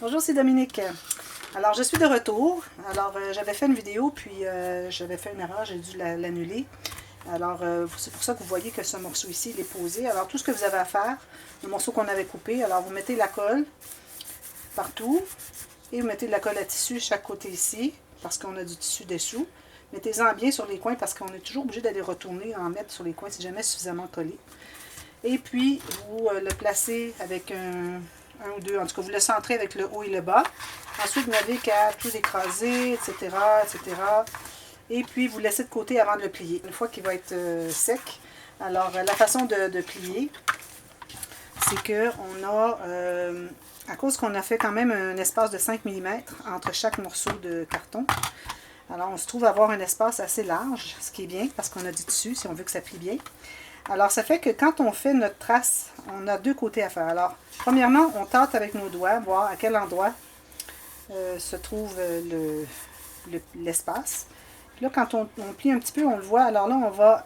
Bonjour, c'est Dominique. Alors, je suis de retour. Alors, j'avais fait une vidéo, puis j'avais fait une erreur, j'ai dû l'annuler. Alors, c'est pour ça que vous voyez que ce morceau ici, il est posé. Alors, tout ce que vous avez à faire, le morceau qu'on avait coupé, alors vous mettez la colle partout, et vous mettez de la colle à tissu chaque côté ici, parce qu'on a du tissu dessous. Mettez-en bien sur les coins, parce qu'on est toujours obligé d'aller retourner, en mettre sur les coins, si jamais suffisamment collé. Et puis, vous le placez avec un ou deux, en tout cas, vous le centrez avec le haut et le bas. Ensuite, vous n'avez qu'à tout écraser, etc., etc. Et puis, vous laissez de côté avant de le plier. Une fois qu'il va être sec, alors, la façon de plier, c'est qu'on a, à cause qu'on a fait quand même un espace de 5 mm entre chaque morceau de carton, alors on se trouve avoir un espace assez large, ce qui est bien, parce qu'on a du tissu, si on veut que ça plie bien. Alors, ça fait que quand on fait notre trace, on a deux côtés à faire. Alors, premièrement, on tâte avec nos doigts, voir à quel endroit se trouve l'espace. Là, quand on plie un petit peu, on le voit. Alors là, on va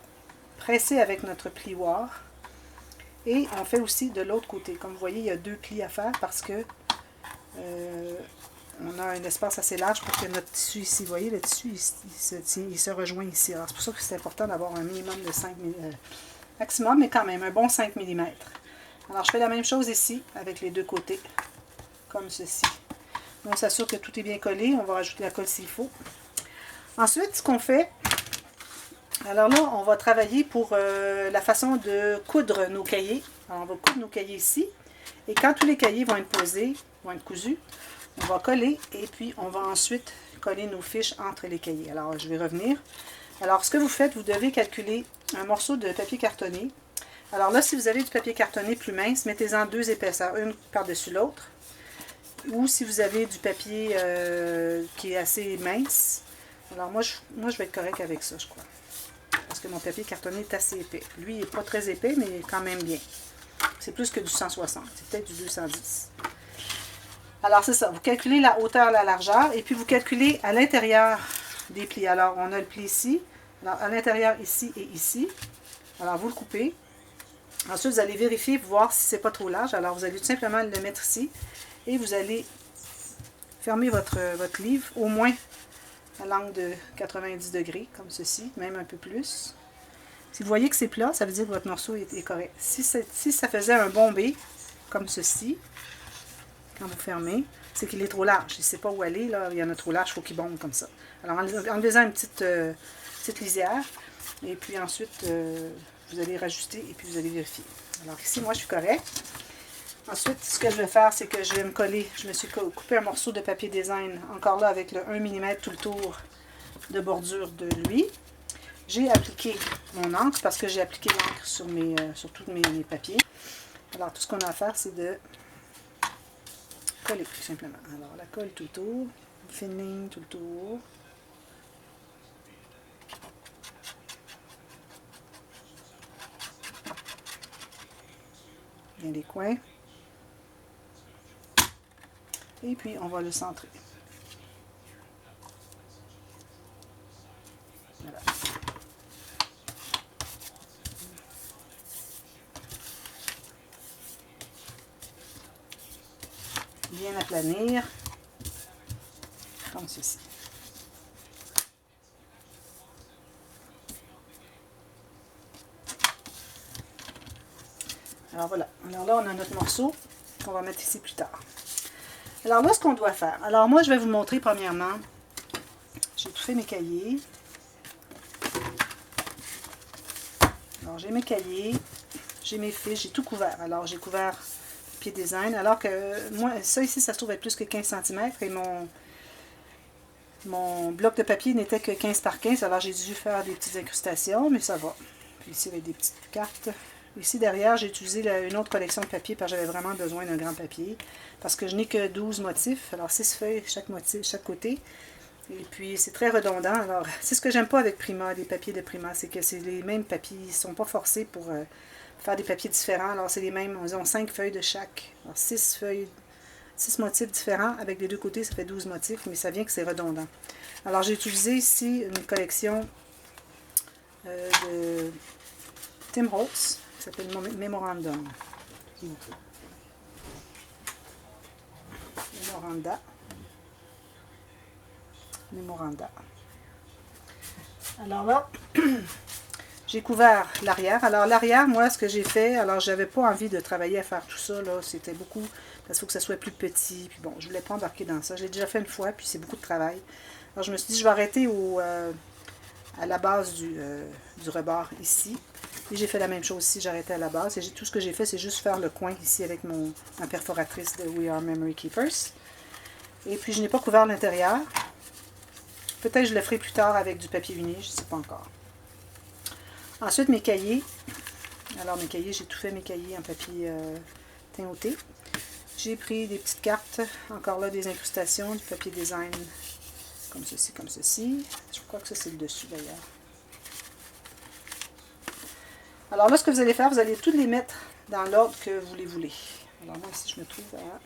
presser avec notre plioir. Et on fait aussi de l'autre côté. Comme vous voyez, il y a deux plis à faire parce que on a un espace assez large pour que notre tissu ici, vous voyez, le tissu, il se rejoint ici. Alors, c'est pour ça que c'est important d'avoir un minimum de 5 mm. Maximum, mais quand même, un bon 5 mm. Alors, je fais la même chose ici, avec les deux côtés, comme ceci. On s'assure que tout est bien collé. On va rajouter la colle s'il faut. Ensuite, ce qu'on fait, alors là, on va travailler pour la façon de coudre nos cahiers. Alors, on va coudre nos cahiers ici. Et quand tous les cahiers vont être posés, vont être cousus, on va coller et puis on va ensuite coller nos fiches entre les cahiers. Alors, je vais revenir. Alors, ce que vous faites, vous devez calculer un morceau de papier cartonné. Alors là, si vous avez du papier cartonné plus mince, mettez-en deux épaisseurs, une par-dessus l'autre. Ou si vous avez du papier qui est assez mince, alors moi, je vais être correct avec ça, je crois. Parce que mon papier cartonné est assez épais. Lui, il n'est pas très épais, mais quand même bien. C'est plus que du 160, c'est peut-être du 210. Alors, c'est ça. Vous calculez la hauteur, la largeur, et puis vous calculez à l'intérieur des plis. Alors, on a le pli ici. Alors, à l'intérieur, ici et ici. Alors, vous le coupez. Ensuite, vous allez vérifier pour voir si c'est pas trop large. Alors, vous allez tout simplement le mettre ici. Et vous allez fermer votre livre, au moins à l'angle de 90 degrés, comme ceci, même un peu plus. Si vous voyez que c'est plat, ça veut dire que votre morceau est correct. Si ça faisait un bombé, comme ceci, quand vous fermez, c'est qu'il est trop large. Il ne sait pas où aller, là, il y en a trop large, il faut qu'il bombe comme ça. Alors, enlevez-en une petite lisière, et puis ensuite, vous allez rajuster, et puis vous allez vérifier. Alors ici, moi, je suis correct. Ensuite, ce que je vais faire, c'est que je vais me coller. Je me suis coupé un morceau de papier design, encore là, avec le 1 mm tout le tour de bordure de lui. J'ai appliqué mon encre, parce que j'ai appliqué l'encre sur tous mes papiers. Alors, tout ce qu'on a à faire, c'est de coller, tout simplement. Alors, la colle tout autour, fine ligne tout le tour. Bien les coins. Et puis, on va le centrer. Voilà. Bien aplanir, comme ceci. Alors voilà, alors là on a notre morceau qu'on va mettre ici plus tard. Alors là ce qu'on doit faire, alors moi je vais vous montrer premièrement, j'ai tout fait mes cahiers. Alors j'ai mes cahiers, j'ai mes fiches, j'ai tout couvert. Alors j'ai couvert papier design, alors que moi ça ici ça se trouve être plus que 15 cm et mon bloc de papier n'était que 15 par 15, alors j'ai dû faire des petites incrustations, mais ça va. Puis ici avec des petites cartes. Ici derrière, j'ai utilisé une autre collection de papier parce que j'avais vraiment besoin d'un grand papier. Parce que je n'ai que 12 motifs, alors 6 feuilles chaque côté. Et puis c'est très redondant. Alors c'est ce que j'aime pas avec Prima, les papiers de Prima, c'est que c'est les mêmes papiers, ils ne sont pas forcés pour faire des papiers différents. Alors c'est les mêmes, ils ont 5 feuilles de chaque. Alors 6 feuilles, 6 motifs différents, avec les deux côtés ça fait 12 motifs, mais ça vient que c'est redondant. Alors j'ai utilisé ici une collection de Tim Holtz, qui s'appelle Memorandum. Memoranda. Memoranda. Alors là, j'ai couvert l'arrière. Alors l'arrière, moi, ce que j'ai fait, alors j'avais pas envie de travailler à faire tout ça, là. C'était beaucoup, parce qu'il faut que ça soit plus petit. Puis bon, je voulais pas embarquer dans ça. Je l'ai déjà fait une fois, puis c'est beaucoup de travail. Alors je me suis dit, je vais arrêter à la base du rebord ici. Et j'ai fait la même chose ici, j'ai arrêté à la base. Et tout ce que j'ai fait, c'est juste faire le coin ici avec ma perforatrice de We Are Memory Keepers. Et puis je n'ai pas couvert l'intérieur. Peut-être je le ferai plus tard avec du papier uni, je ne sais pas encore. Ensuite, mes cahiers. Alors, mes cahiers, j'ai tout fait mes cahiers en papier teint au thé. J'ai pris des petites cartes, encore là, des incrustations, du papier design, comme ceci, comme ceci. Je crois que ça, c'est le dessus, d'ailleurs. Alors là, ce que vous allez faire, vous allez toutes les mettre dans l'ordre que vous les voulez. Alors, moi, ici, je me trouve à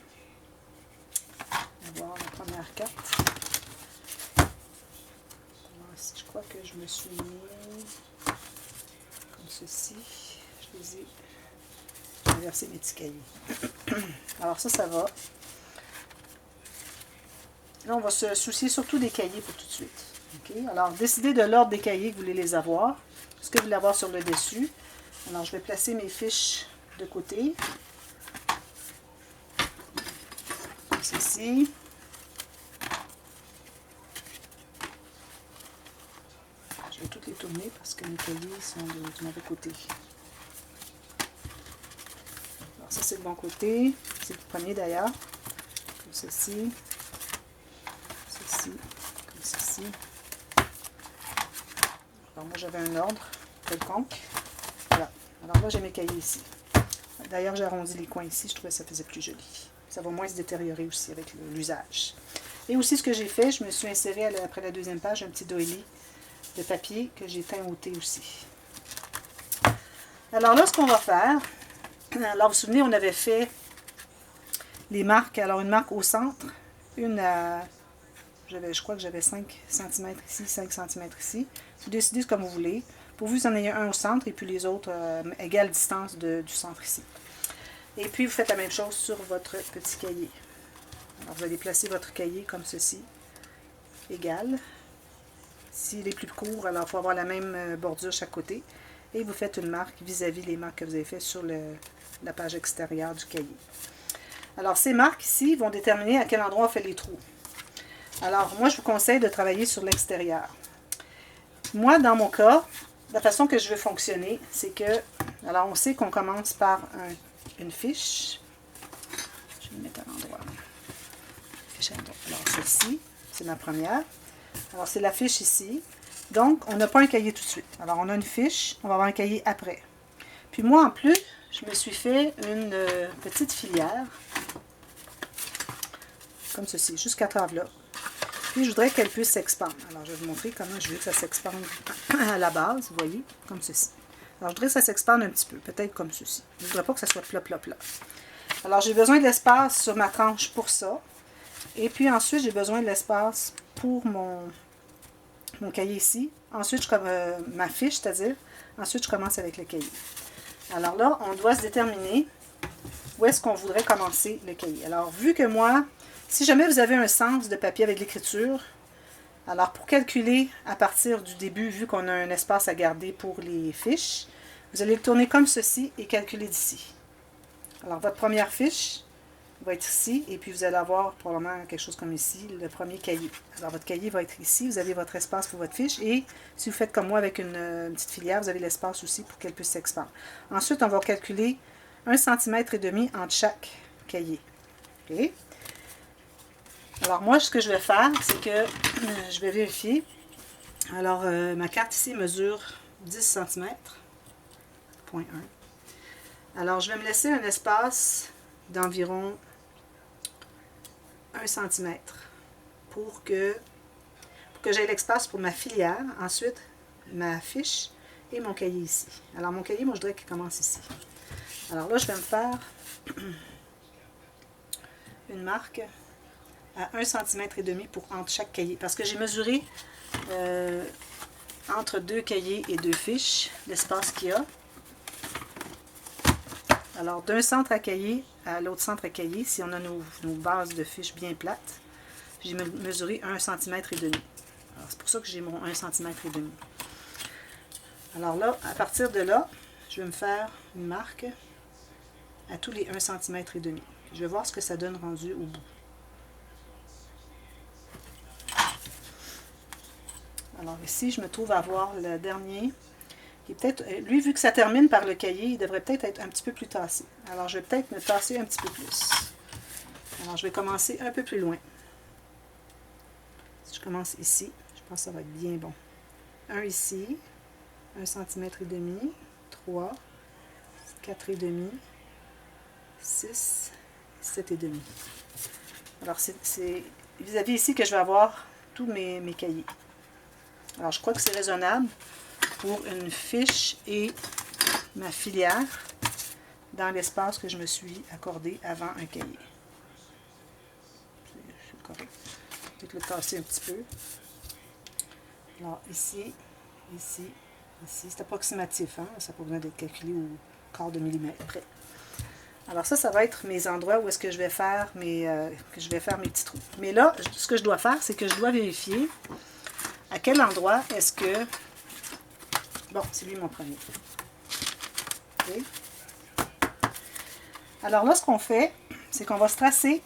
avoir la première carte. Alors, ici, je crois que je me suis mis... ceci, je les ai inversé mes petits cahiers. Alors ça va. Là, on va se soucier surtout des cahiers pour tout de suite. Okay? Alors, décidez de l'ordre des cahiers que vous voulez les avoir. Ce que vous voulez avoir sur le dessus. Alors, je vais placer mes fiches de côté. Comme ceci. Je vais toutes les tourner parce que mes cahiers sont du mauvais côté. Alors ça c'est le bon côté, c'est le premier d'ailleurs, comme ceci, ceci, comme ceci. Alors moi j'avais un ordre quelconque. Voilà. Alors là j'ai mes cahiers ici. D'ailleurs j'ai arrondi les coins ici, je trouvais que ça faisait plus joli. Ça va moins se détériorer aussi avec l'usage. Et aussi ce que j'ai fait, je me suis inséré après la deuxième page un petit doily de papier que j'ai teint au thé aussi. Alors là, ce qu'on va faire, alors vous vous souvenez, on avait fait les marques, alors une marque au centre, une à, je crois que j'avais 5 cm ici, 5 cm ici. Vous décidez comme vous voulez. Pourvu que vous en ayez un au centre et puis les autres égale distance du centre ici. Et puis vous faites la même chose sur votre petit cahier. Alors vous allez placer votre cahier comme ceci, égal. S'il est plus court, alors il faut avoir la même bordure chaque côté. Et vous faites une marque vis-à-vis les marques que vous avez faites sur la page extérieure du cahier. Alors ces marques ici vont déterminer à quel endroit on fait les trous. Alors moi je vous conseille de travailler sur l'extérieur. Moi dans mon cas, la façon que je veux fonctionner, c'est que, alors on sait qu'on commence par une fiche. Je vais le mettre à l'endroit. Alors ceci, c'est ma première. Alors, c'est la fiche ici. Donc, on n'a pas un cahier tout de suite. Alors, on a une fiche, on va avoir un cahier après. Puis moi, en plus, je me suis fait une petite filière, comme ceci, jusqu'à travers là. Puis, je voudrais qu'elle puisse s'expandre. Alors, je vais vous montrer comment je veux que ça s'expande à la base, vous voyez, comme ceci. Alors, je voudrais que ça s'expande un petit peu, peut-être comme ceci. Je ne voudrais pas que ça soit plat, plat, plat. Alors, j'ai besoin de l'espace sur ma tranche pour ça. Et puis, ensuite, j'ai besoin de l'espace pour mon cahier ici. Ensuite, ma fiche, c'est-à-dire, ensuite, je commence avec le cahier. Alors là, on doit se déterminer où est-ce qu'on voudrait commencer le cahier. Alors, vu que moi, si jamais vous avez un sens de papier avec l'écriture, alors pour calculer à partir du début, vu qu'on a un espace à garder pour les fiches, vous allez le tourner comme ceci et calculer d'ici. Alors, votre première fiche va être ici, et puis vous allez avoir probablement quelque chose comme ici, le premier cahier. Alors votre cahier va être ici, vous avez votre espace pour votre fiche, et si vous faites comme moi avec une petite filière, vous avez l'espace aussi pour qu'elle puisse s'expandre. Ensuite, on va calculer 1,5 cm entre chaque cahier. Okay? Alors moi, ce que je vais faire, c'est que je vais vérifier. Alors, ma carte ici mesure 10 cm, 0,1. Alors, je vais me laisser un espace d'environ 1 cm pour que j'aie l'espace pour ma filière, ensuite ma fiche et mon cahier ici. Alors mon cahier, moi je voudrais qu'il commence ici. Alors là, je vais me faire une marque à 1,5 cm pour entre chaque cahier, parce que j'ai mesuré entre 2 cahiers et 2 fiches l'espace qu'il y a. Alors, d'un centre à cahier à l'autre centre à cahier, si on a nos bases de fiches bien plates, j'ai mesuré 1,5 cm. Alors, c'est pour ça que j'ai mon 1,5 cm. Alors là, à partir de là, je vais me faire une marque à tous les 1,5 cm. Je vais voir ce que ça donne rendu au bout. Alors ici, je me trouve à avoir le dernier. Qui est peut-être, lui, vu que ça termine par le cahier, il devrait peut-être être un petit peu plus tassé. Alors, je vais peut-être me tasser un petit peu plus. Alors, je vais commencer un peu plus loin. Si je commence ici, je pense que ça va être bien bon. Un ici, 1,5 cm, 3, 4,5, 6, 7,5. Alors, c'est vis-à-vis ici que je vais avoir tous mes cahiers. Alors, je crois que c'est raisonnable pour une fiche et ma filière dans l'espace que je me suis accordé avant un cahier. C'est correct. Je vais le tasser un petit peu. Alors, ici, ici, ici. C'est approximatif, hein? Ça n'a pas besoin d'être calculé au quart de millimètre près. Alors ça va être mes endroits où est-ce que je vais faire mes petits trous. Mais là, ce que je dois faire, c'est que je dois vérifier à quel endroit est-ce que... Bon, c'est lui mon premier. Okay. Alors là, ce qu'on fait, c'est qu'on va se tracer.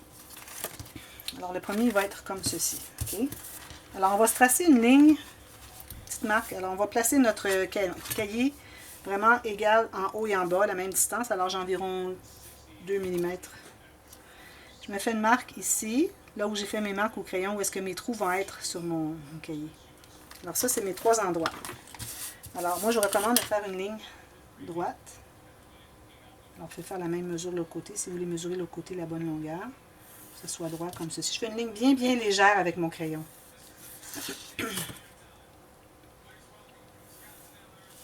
Alors le premier, il va être comme ceci. Okay. Alors on va se tracer une ligne, petite marque. Alors on va placer notre cahier vraiment égal en haut et en bas, à la même distance. Alors j'ai environ 2 mm. Je me fais une marque ici, là où j'ai fait mes marques au crayon, où est-ce que mes trous vont être sur mon cahier. Alors ça, c'est mes 3 endroits. Alors moi, je recommande de faire une ligne droite. Alors, je vais faire la même mesure de l'autre côté. Si vous voulez mesurer de l'autre côté la bonne longueur, que ce soit droit comme ceci. Je fais une ligne bien, bien légère avec mon crayon.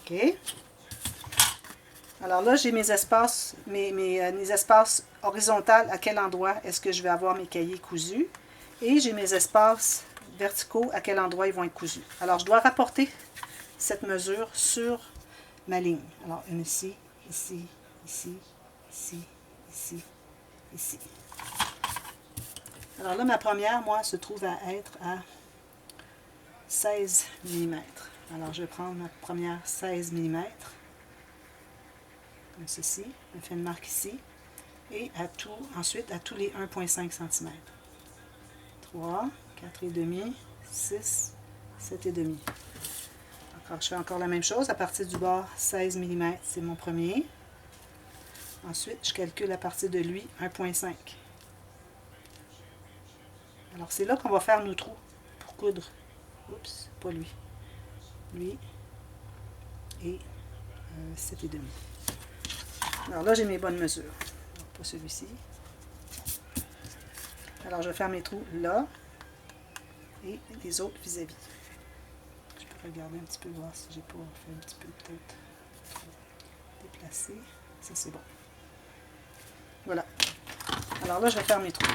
OK. Alors là, j'ai mes espaces, mes espaces horizontaux, à quel endroit est-ce que je vais avoir mes cahiers cousus. Et j'ai mes espaces verticaux, à quel endroit ils vont être cousus. Alors, je dois rapporter cette mesure sur ma ligne. Alors, une ici, ici, ici, ici, ici, ici. Alors là, ma première, moi, se trouve à être à 16 mm. Alors, je vais prendre ma première 16 mm. Comme ceci, je fais une marque ici, et ensuite à tous les 1,5 cm. 3, 4,5, 6, 7,5. Alors, je fais encore la même chose, à partir du bord 16 mm, c'est mon premier. Ensuite, je calcule à partir de lui 1,5. Alors, c'est là qu'on va faire nos trous pour coudre. Oups, pas lui. Lui et 7,5. Alors là, j'ai mes bonnes mesures. Pas celui-ci. Alors, je vais faire mes trous là et les autres vis-à-vis. Je peux regarder un petit peu, voir si j'ai pas fait un petit peu peut-être déplacé. Ça, c'est bon. Voilà. Alors là, je vais faire mes trous.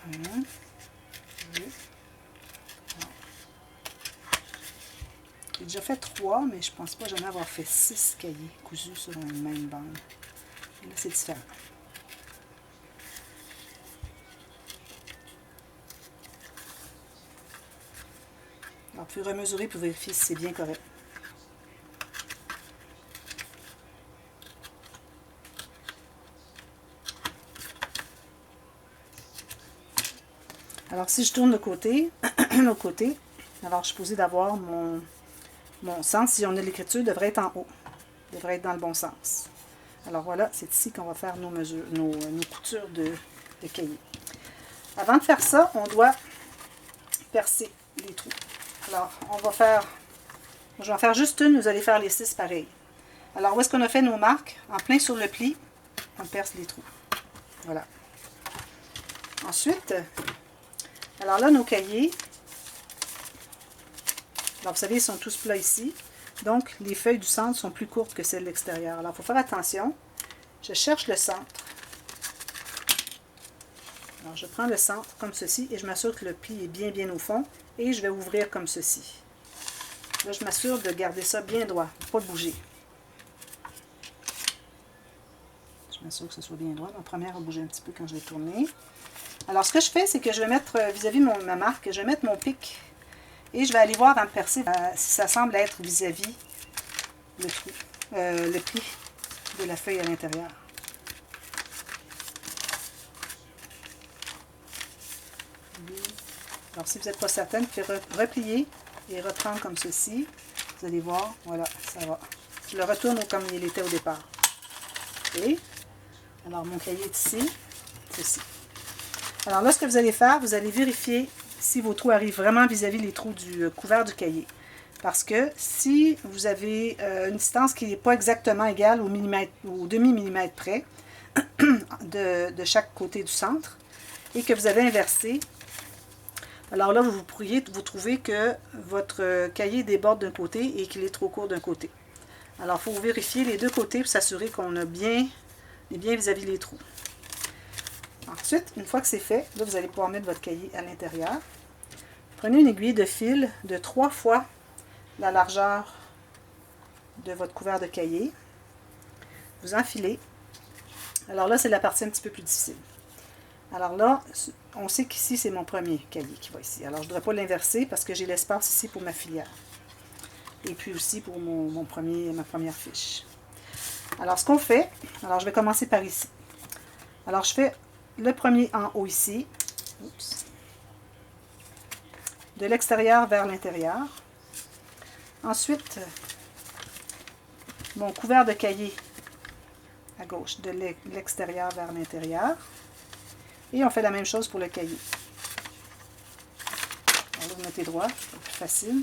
1, 2. J'ai déjà fait 3, mais je pense pas jamais avoir fait 6 cahiers cousus sur une même bande. Et là, c'est différent. Alors, vous pouvez remesurer pour vérifier si c'est bien correct. Alors, si je tourne de côté, l'autre côté, alors je suis supposée d'avoir mon sens, si on a l'écriture, devrait être en haut. Devrait être dans le bon sens. Alors voilà, c'est ici qu'on va faire nos mesures, nos coutures de cahier. Avant de faire ça, on doit percer les trous. Alors, je vais en faire juste une, vous allez faire les 6 pareils. Alors, où est-ce qu'on a fait nos marques? En plein sur le pli, on perce les trous. Voilà. Ensuite, alors là, nos cahiers, alors vous savez, ils sont tous plats ici. Donc, les feuilles du centre sont plus courtes que celles de l'extérieur. Alors, il faut faire attention. Je cherche le centre. Alors, je prends le centre comme ceci et je m'assure que le pli est bien, bien au fond. Et je vais ouvrir comme ceci. Là, je m'assure de garder ça bien droit, pas bouger. sûr que ce soit bien droit. Ma première a bougé un petit peu quand je l'ai tournée. Alors, ce que je fais, c'est que je vais mettre, vis-à-vis ma marque, je vais mettre mon pic et je vais aller voir avant de percer si ça semble être vis-à-vis le trou, le pli de la feuille à l'intérieur. Alors, si vous n'êtes pas certaine, vous pouvez replier et reprendre comme ceci. Vous allez voir, voilà, ça va. Je le retourne comme il était au départ. Et alors, mon cahier est ici, ceci. Alors là, ce que vous allez faire, vous allez vérifier si vos trous arrivent vraiment vis-à-vis les trous du couvert du cahier. Parce que si vous avez une distance qui n'est pas exactement égale au millimètre ou au demi-millimètre près de chaque côté du centre, et que vous avez inversé, alors là, vous pourriez vous trouver que votre cahier déborde d'un côté et qu'il est trop court d'un côté. Alors, il faut vérifier les deux côtés pour s'assurer qu'on est bien vis-à-vis les trous. Ensuite, une fois que c'est fait, là, vous allez pouvoir mettre votre cahier à l'intérieur. Prenez une aiguille de fil de 3 fois la largeur de votre couvert de cahier. Vous enfilez. Alors là, c'est la partie un petit peu plus difficile. Alors là, on sait qu'ici, c'est mon premier cahier qui va ici. Alors, je ne devrais pas l'inverser parce que j'ai l'espace ici pour ma filière. Et puis aussi pour ma première fiche. Alors, ce qu'on fait, alors je vais commencer par ici. Alors, je fais le premier en haut ici. Oups. De l'extérieur vers l'intérieur. Ensuite, mon couvert de cahier à gauche, de l'extérieur vers l'intérieur. Et on fait la même chose pour le cahier. Alors là, vous mettez droit, c'est plus facile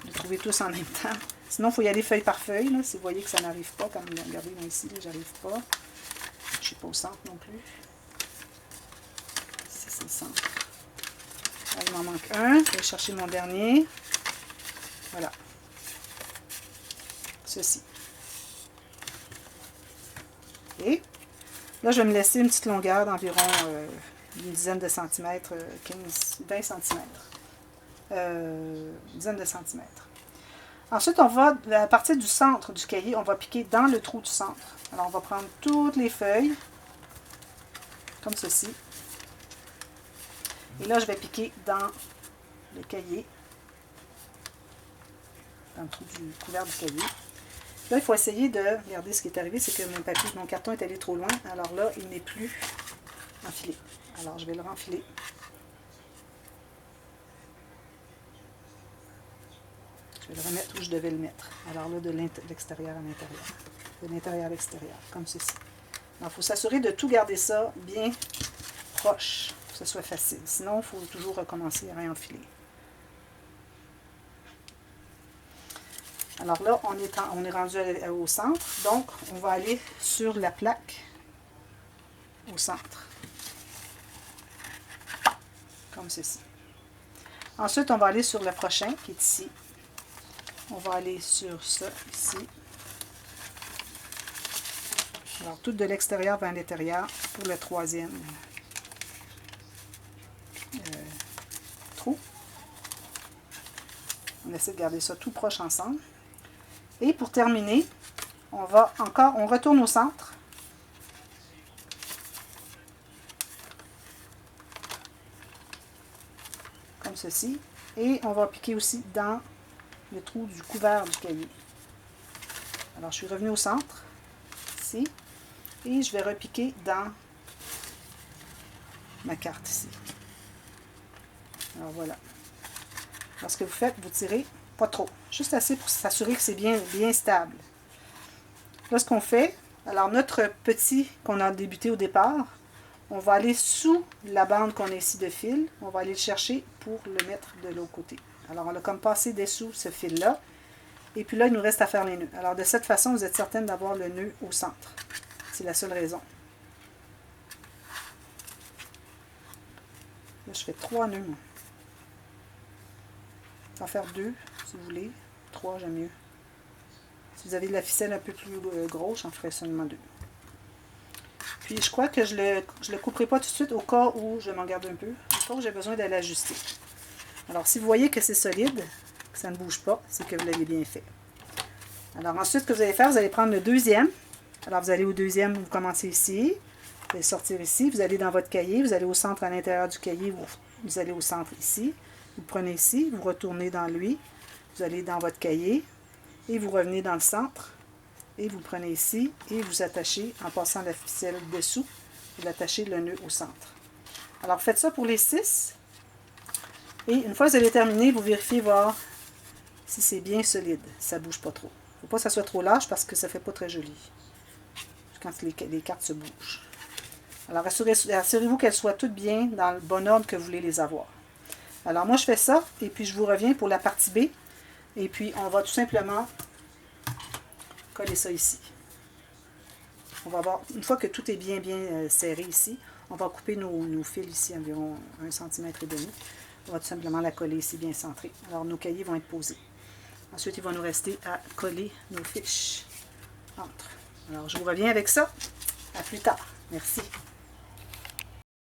de trouver tous en même temps. Sinon, il faut y aller feuille par feuille. Là, si vous voyez que ça n'arrive pas, comme regardez moi ici, j'arrive pas. Je ne suis pas au centre non plus. Ici, c'est le centre. Là, il m'en manque un. Je vais chercher mon dernier. Voilà. Ceci. Et là, je vais me laisser une petite longueur d'environ une dizaine de centimètres, 20 centimètres. Une dizaine de centimètres. Ensuite, on va, à partir du centre du cahier, on va piquer dans le trou du centre. Alors, on va prendre toutes les feuilles, comme ceci. Et là, je vais piquer dans le cahier, dans le trou du couvert du cahier. Là, il faut essayer de... Regardez, ce qui est arrivé, c'est que mon carton est allé trop loin. Alors là, il n'est plus enfilé. Alors, je vais le renfiler. Je vais le remettre où je devais le mettre. Alors là, de l'extérieur à l'intérieur. De l'intérieur à l'extérieur, comme ceci. Alors, il faut s'assurer de tout garder ça bien proche, pour que ce soit facile. Sinon, il faut toujours recommencer à réenfiler. Alors là, on est rendu au centre. Donc, on va aller sur la plaque au centre. Comme ceci. Ensuite, on va aller sur le prochain, qui est ici. On va aller sur ça, ici. Alors, tout de l'extérieur vers l'intérieur pour le troisième trou. On essaie de garder ça tout proche ensemble. Et pour terminer, on retourne au centre. Comme ceci. Et on va piquer aussi dans le trou du couvert du cahier. Alors, je suis revenue au centre, ici, et je vais repiquer dans ma carte ici. Alors, voilà. Alors, ce que vous faites, vous tirez pas trop, juste assez pour s'assurer que c'est bien stable. Là, ce qu'on fait, alors notre petit qu'on a débuté au départ, on va aller sous la bande qu'on a ici de fil, on va aller le chercher pour le mettre de l'autre côté. Alors, on a comme passé dessous ce fil-là. Et puis là, il nous reste à faire les nœuds. Alors, de cette façon, vous êtes certaine d'avoir le nœud au centre. C'est la seule raison. Là, je fais 3 nœuds, moi. Je vais en faire 2, si vous voulez. 3, j'aime mieux. Si vous avez de la ficelle un peu plus grosse, j'en ferai seulement 2. Puis, je crois que je le couperai pas tout de suite au cas où je m'en garde un peu. Au cas où j'ai besoin d'aller ajuster. Alors, si vous voyez que c'est solide, que ça ne bouge pas, c'est que vous l'avez bien fait. Alors, ensuite, ce que vous allez faire, vous allez prendre le deuxième Alors, vous allez au deuxième, vous commencez ici. Vous allez sortir ici. Vous allez dans votre cahier. Vous allez au centre à l'intérieur du cahier. Vous allez au centre ici. Vous prenez ici. Vous retournez dans lui. Vous allez dans votre cahier. Et vous revenez dans le centre. Et vous prenez ici. Et vous attachez en passant la ficelle dessous. Vous attachez le nœud au centre. Alors, faites ça pour les 6. Et une fois que vous avez terminé, vous vérifiez voir si c'est bien solide. Ça ne bouge pas trop. Il ne faut pas que ça soit trop lâche parce que ça ne fait pas très joli. Quand les cartes se bougent. Alors, assurez-vous qu'elles soient toutes bien dans le bon ordre que vous voulez les avoir. Alors, moi, je fais ça. Et puis, je vous reviens pour la partie B. Et puis, on va tout simplement coller ça ici. On va voir, une fois que tout est bien serré ici, on va couper nos fils ici, environ 1,5 cm. On va tout simplement la coller ici, bien centrée. Alors, nos cahiers vont être posés. Ensuite, il va nous rester à coller nos fiches entre. Alors, je vous reviens avec ça. À plus tard. Merci.